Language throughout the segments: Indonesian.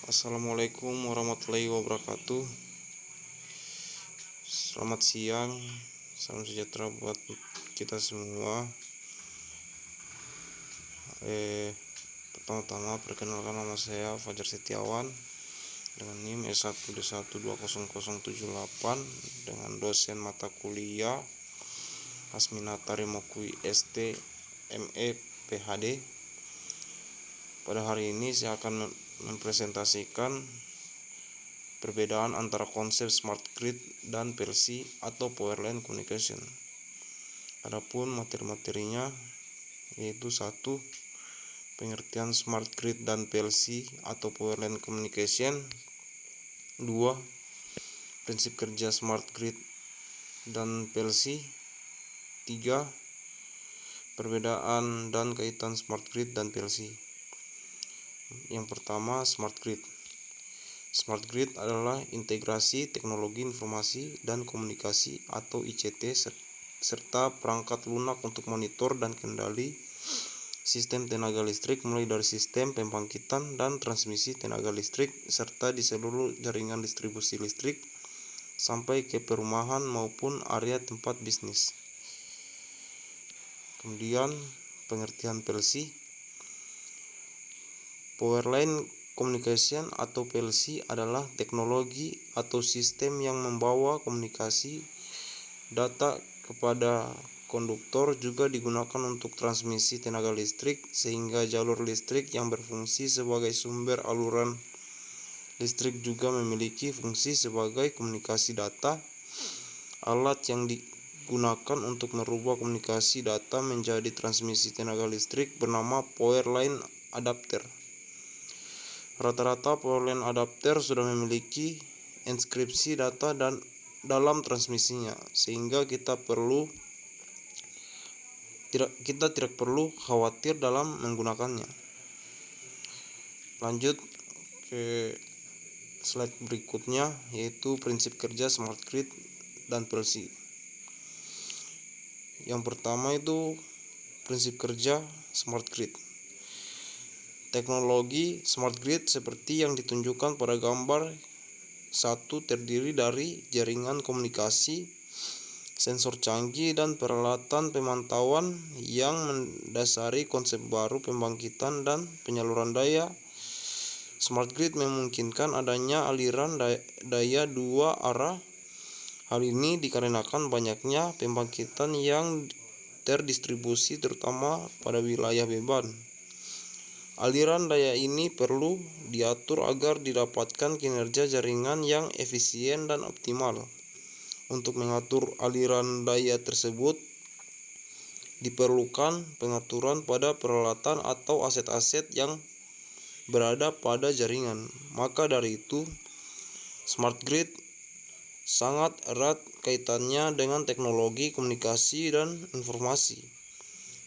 Assalamualaikum warahmatullahi wabarakatuh. Selamat siang, salam sejahtera buat kita semua. Pertama-tama perkenalkan, nama saya Fajar Setiawan dengan NIM S1D1200078 dengan dosen mata kuliah Hasminata Remokui ST ME PhD. Pada hari ini saya akan mempresentasikan perbedaan antara konsep smart grid dan PLC atau power line communication. Adapun materi-materinya yaitu 1. Pengertian smart grid dan PLC atau power line communication. 2. Prinsip kerja smart grid dan PLC. 3. Perbedaan dan kaitan smart grid dan PLC. Yang pertama, smart grid. Smart grid adalah integrasi teknologi informasi dan komunikasi atau ICT serta perangkat lunak untuk monitor dan kendali sistem tenaga listrik, mulai dari sistem pembangkitan dan transmisi tenaga listrik serta di seluruh jaringan distribusi listrik sampai ke perumahan maupun area tempat bisnis. Kemudian pengertian PLC. Power line communication atau PLC adalah teknologi atau sistem yang membawa komunikasi data kepada konduktor, juga digunakan untuk transmisi tenaga listrik sehingga jalur listrik yang berfungsi sebagai sumber aluran listrik juga memiliki fungsi sebagai komunikasi data. Alat yang digunakan untuk merubah komunikasi data menjadi transmisi tenaga listrik bernama power line adapter. Rata-rata power line adapter sudah memiliki enkripsi data dan dalam transmisinya, sehingga kita tidak perlu khawatir dalam menggunakannya. Lanjut ke slide berikutnya, yaitu prinsip kerja smart grid dan PLC. Yang pertama itu prinsip kerja smart grid. Teknologi smart grid seperti yang ditunjukkan pada gambar 1 terdiri dari jaringan komunikasi, sensor canggih, dan peralatan pemantauan yang mendasari konsep baru pembangkitan dan penyaluran daya. Smart grid memungkinkan adanya aliran daya dua arah. Hal ini dikarenakan banyaknya pembangkitan yang terdistribusi terutama pada wilayah beban. Aliran daya ini perlu diatur agar didapatkan kinerja jaringan yang efisien dan optimal. Untuk mengatur aliran daya tersebut, diperlukan pengaturan pada peralatan atau aset-aset yang berada pada jaringan. Maka dari itu, smart grid sangat erat kaitannya dengan teknologi komunikasi dan informasi.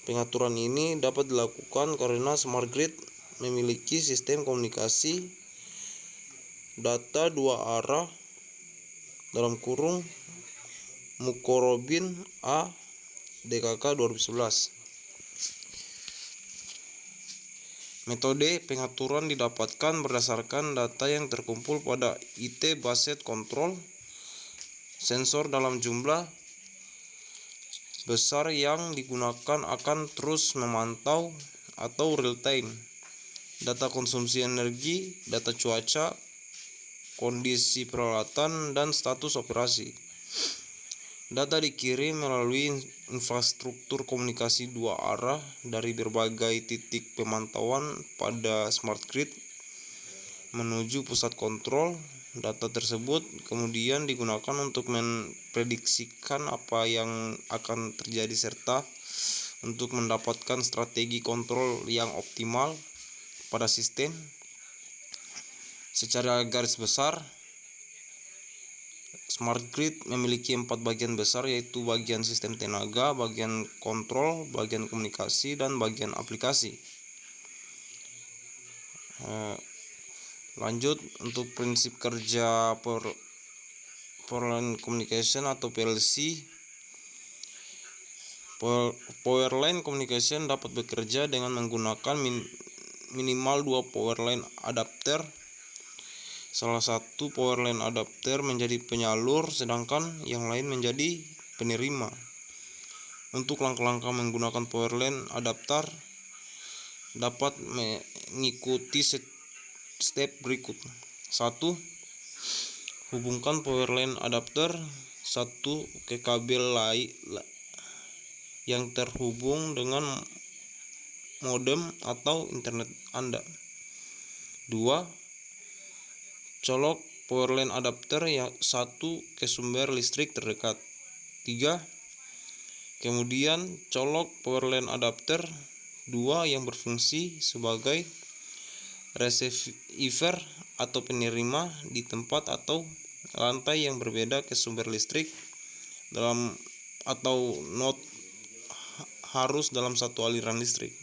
Pengaturan ini dapat dilakukan karena smart grid memiliki sistem komunikasi data dua arah Mukorobin A DKK 2011. Metode pengaturan didapatkan berdasarkan data yang terkumpul pada IT Based Control, sensor dalam jumlah besar yang digunakan akan terus memantau atau real time data konsumsi energi, data cuaca, kondisi peralatan, dan status operasi. Data dikirim melalui infrastruktur komunikasi dua arah dari berbagai titik pemantauan pada smart grid menuju pusat kontrol. Data tersebut kemudian digunakan untuk memprediksikan apa yang akan terjadi serta untuk mendapatkan strategi kontrol yang optimal pada sistem. Secara garis besar, smart grid memiliki 4 bagian besar, yaitu bagian sistem tenaga, bagian kontrol, bagian komunikasi, dan bagian aplikasi. Lanjut untuk prinsip kerja power line communication atau PLC. Power line communication dapat bekerja dengan menggunakan minimal 2 power line adapter Salah satu power line adapter menjadi penyalur, sedangkan yang lain menjadi penerima. Untuk langkah-langkah menggunakan power line adapter dapat mengikuti step berikut. 1. Hubungkan power line adapter 1 ke kabel yang terhubung dengan modem atau internet Anda. 2. Colok power line adapter yang 1 ke sumber listrik terdekat. 3. Kemudian colok power line adapter 2 yang berfungsi sebagai receiver atau penerima di tempat atau lantai yang berbeda ke sumber listrik dalam atau not harus dalam satu aliran listrik.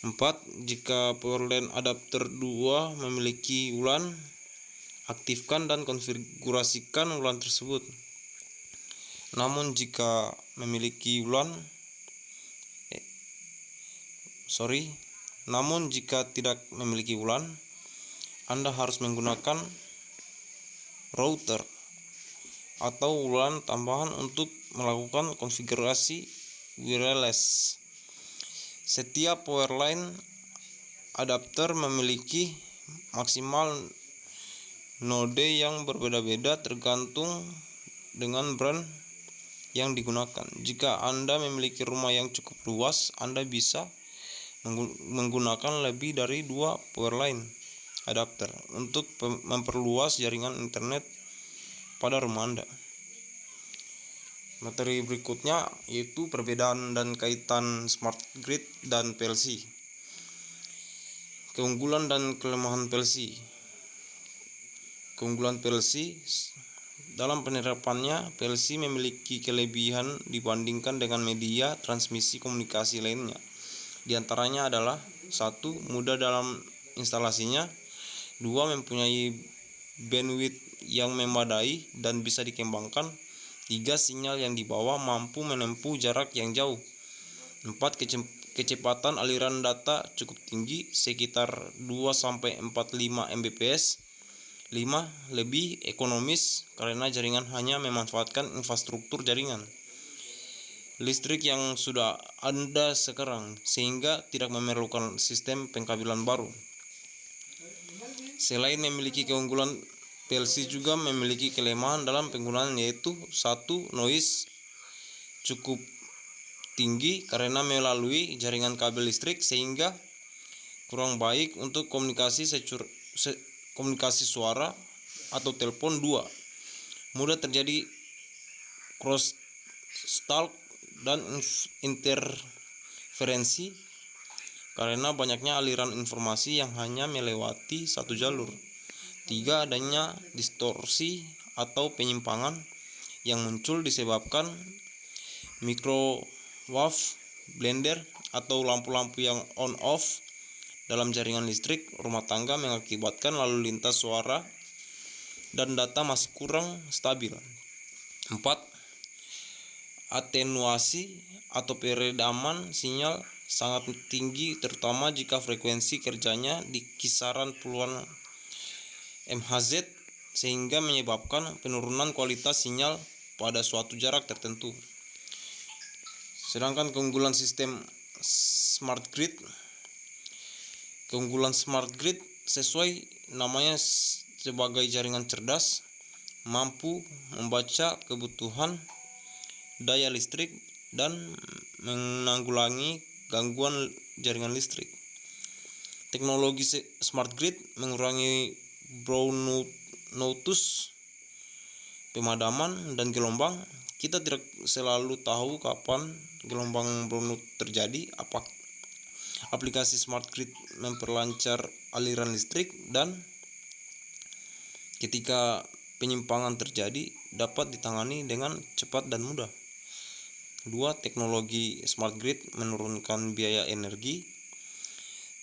4. Jika power line adapter 2 memiliki ulan, aktifkan dan konfigurasikan ulan tersebut. Namun jika tidak memiliki ulan, Anda harus menggunakan router atau ulan tambahan untuk melakukan konfigurasi wireless. Setiap power line adapter memiliki maksimal node yang berbeda-beda tergantung dengan brand yang digunakan. Jika Anda memiliki rumah yang cukup luas, Anda bisa menggunakan lebih dari 2 power line adapter untuk memperluas jaringan internet pada rumah Anda. Materi berikutnya yaitu perbedaan dan kaitan smart grid dan PLC. Keunggulan dan kelemahan PLC. Keunggulan PLC. Dalam penerapannya, PLC memiliki kelebihan dibandingkan dengan media transmisi komunikasi lainnya. Di antaranya adalah 1. Mudah dalam instalasinya. 2. Mempunyai bandwidth yang memadai dan bisa dikembangkan. 3. Sinyal yang dibawa mampu menempuh jarak yang jauh. 4. Kecepatan aliran data cukup tinggi, sekitar 2-45 Mbps. 5. Lebih ekonomis karena jaringan hanya memanfaatkan infrastruktur jaringan listrik yang sudah ada sekarang, sehingga tidak memerlukan sistem pengkabelan baru. Selain memiliki keunggulan, PLC juga memiliki kelemahan dalam penggunaan, yaitu 1. Noise cukup tinggi karena melalui jaringan kabel listrik, sehingga kurang baik untuk komunikasi suara atau telepon. 2. Mudah terjadi crosstalk dan interferensi karena banyaknya aliran informasi yang hanya melewati satu jalur. 3. Adanya distorsi atau penyimpangan yang muncul disebabkan microwave blender atau lampu-lampu yang on off dalam jaringan listrik rumah tangga, mengakibatkan lalu lintas suara dan data masih kurang stabil. 4. Atenuasi atau peredaman sinyal sangat tinggi, terutama jika frekuensi kerjanya di kisaran puluhan MHz, sehingga menyebabkan penurunan kualitas sinyal pada suatu jarak tertentu. Sedangkan keunggulan sistem smart grid. Keunggulan smart grid sesuai namanya sebagai jaringan cerdas, mampu membaca kebutuhan daya listrik dan menanggulangi gangguan jaringan listrik. Teknologi smart grid mengurangi brownouts, pemadaman dan gelombang. Kita tidak selalu tahu kapan gelombang brownout terjadi. Aplikasi smart grid memperlancar aliran listrik dan ketika penyimpangan terjadi dapat ditangani dengan cepat dan mudah. 2. Teknologi smart grid menurunkan biaya energi.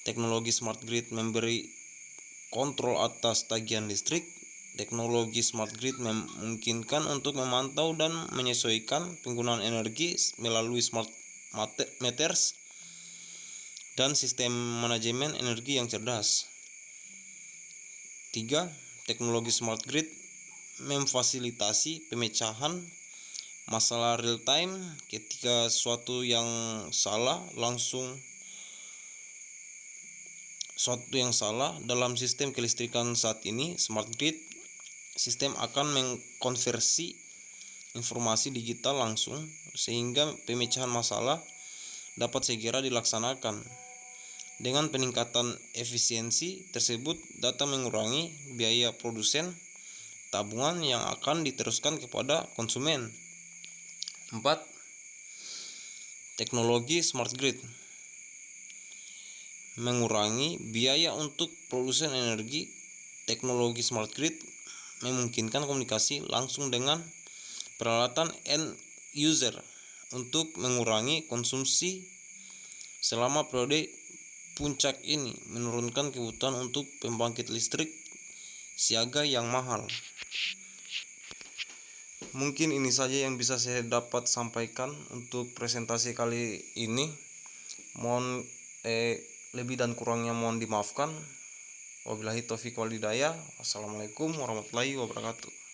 Teknologi smart grid memberi kontrol atas tagihan listrik. Teknologi smart grid memungkinkan untuk memantau dan menyesuaikan penggunaan energi melalui smart meters dan sistem manajemen energi yang cerdas. 3. teknologi smart grid memfasilitasi pemecahan masalah real time ketika suatu yang salah dalam sistem kelistrikan saat ini. Smart grid sistem akan mengkonversi informasi digital langsung sehingga pemecahan masalah dapat segera dilaksanakan. Dengan peningkatan efisiensi tersebut, data mengurangi biaya produsen tabungan yang akan diteruskan kepada konsumen. 4. Teknologi smart grid mengurangi biaya untuk produsen energi. Teknologi smart grid memungkinkan komunikasi langsung dengan peralatan end user untuk mengurangi konsumsi selama periode puncak ini, menurunkan kebutuhan untuk pembangkit listrik siaga yang mahal. Mungkin ini saja yang bisa saya dapat sampaikan untuk presentasi kali ini. Mohon lebih dan kurangnya mohon dimaafkan. Wabillahi taufiq wal hidayah. Wassalamualaikum warahmatullahi wabarakatuh.